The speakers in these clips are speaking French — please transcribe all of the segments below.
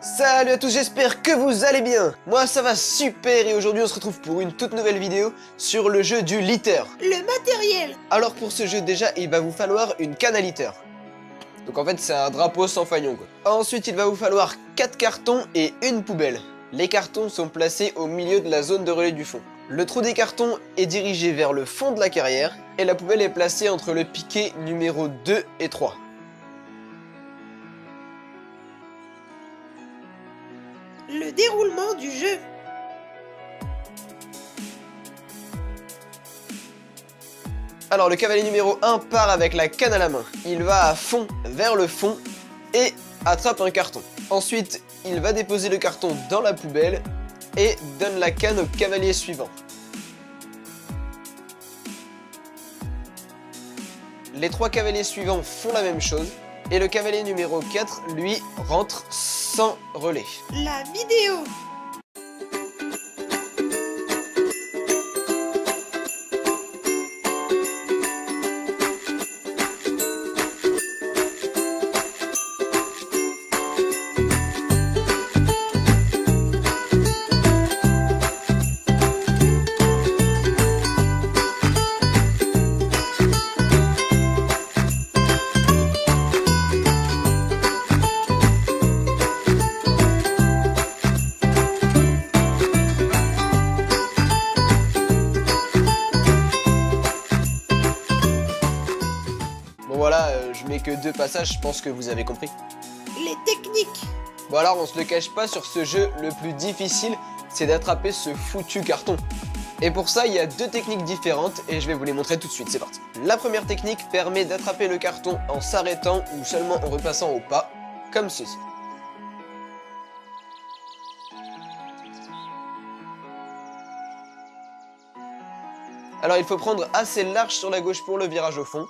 Salut à tous, j'espère que vous allez bien. Moi ça va super et aujourd'hui on se retrouve pour une toute nouvelle vidéo sur le jeu du litter. Le matériel. Alors pour ce jeu déjà il va vous falloir une canne à litter. Donc en fait c'est un drapeau sans fanion quoi. Ensuite il va vous falloir 4 cartons et une poubelle. Les cartons sont placés au milieu de la zone de relais du fond. Le trou des cartons est dirigé vers le fond de la carrière et la poubelle est placée entre le piquet numéro 2 et 3. Le déroulement du jeu. Alors le cavalier numéro 1 part avec la canne à la main. Il va à fond vers le fond et attrape un carton. Ensuite, il va déposer le carton dans la poubelle et donne la canne au cavalier suivant. Les 3 cavaliers suivants font la même chose et le cavalier numéro 4, lui, rentre sans relais. La vidéo. Bon voilà, je mets que 2 passages, je pense que vous avez compris. Les techniques. Bon alors on se le cache pas, sur ce jeu, le plus difficile, c'est d'attraper ce foutu carton. Et pour ça, il y a 2 techniques différentes et je vais vous les montrer tout de suite, c'est parti. La première technique permet d'attraper le carton en s'arrêtant ou seulement en repassant au pas, comme ceci. Alors il faut prendre assez large sur la gauche pour le virage au fond.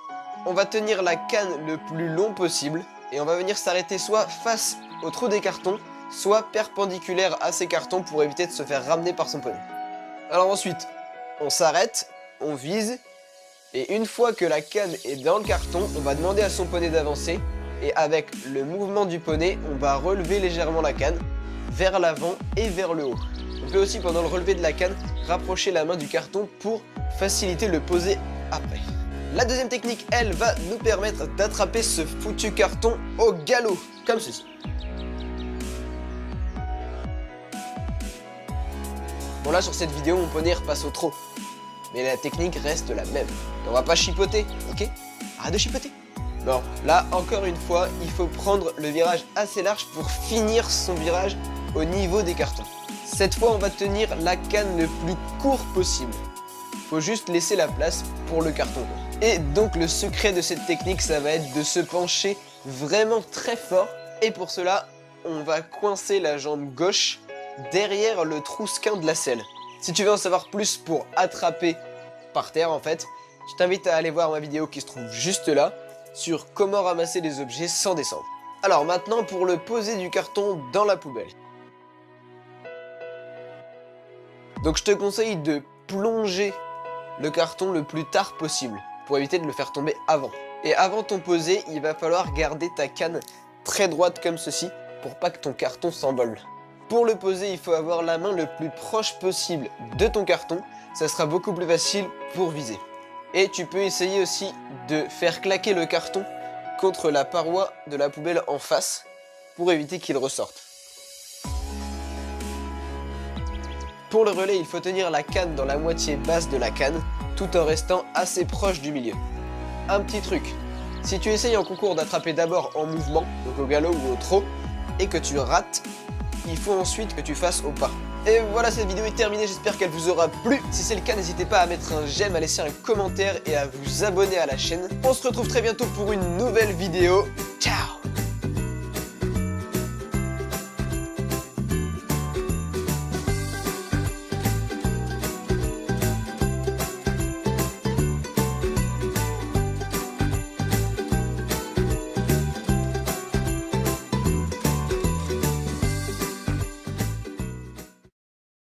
On va tenir la canne le plus long possible et on va venir s'arrêter soit face au trou des cartons, soit perpendiculaire à ces cartons pour éviter de se faire ramener par son poney. Alors ensuite, on s'arrête, on vise, et une fois que la canne est dans le carton, on va demander à son poney d'avancer, et avec le mouvement du poney, on va relever légèrement la canne vers l'avant et vers le haut. On peut aussi, pendant le relevé de la canne, rapprocher la main du carton pour faciliter le poser après. La deuxième technique, elle, va nous permettre d'attraper ce foutu carton au galop, comme ceci. Bon là sur cette vidéo mon poney repasse au trot, mais la technique reste la même. Et on va pas chipoter, ok? Arrête de chipoter. Non, là encore une fois, il faut prendre le virage assez large pour finir son virage au niveau des cartons. Cette fois on va tenir la canne le plus court possible. Faut juste laisser la place pour le carton. Et donc le secret de cette technique, ça va être de se pencher vraiment très fort. Et pour cela, on va coincer la jambe gauche derrière le trousquin de la selle. Si tu veux en savoir plus pour attraper par terre en fait, je t'invite à aller voir ma vidéo qui se trouve juste là sur comment ramasser les objets sans descendre. Alors maintenant pour le poser du carton dans la poubelle. Donc je te conseille de plonger le carton le plus tard possible pour éviter de le faire tomber avant. Et avant ton posé, il va falloir garder ta canne très droite comme ceci pour pas que ton carton s'envole. Pour le poser, il faut avoir la main le plus proche possible de ton carton, ça sera beaucoup plus facile pour viser. Et tu peux essayer aussi de faire claquer le carton contre la paroi de la poubelle en face pour éviter qu'il ressorte. Pour le relais, il faut tenir la canne dans la moitié basse de la canne tout en restant assez proche du milieu. Un petit truc, si tu essayes en concours d'attraper d'abord en mouvement, donc au galop ou au trot, et que tu rates, il faut ensuite que tu fasses au pas. Et voilà, cette vidéo est terminée, j'espère qu'elle vous aura plu. Si c'est le cas, n'hésitez pas à mettre un j'aime, à laisser un commentaire et à vous abonner à la chaîne. On se retrouve très bientôt pour une nouvelle vidéo. Ciao!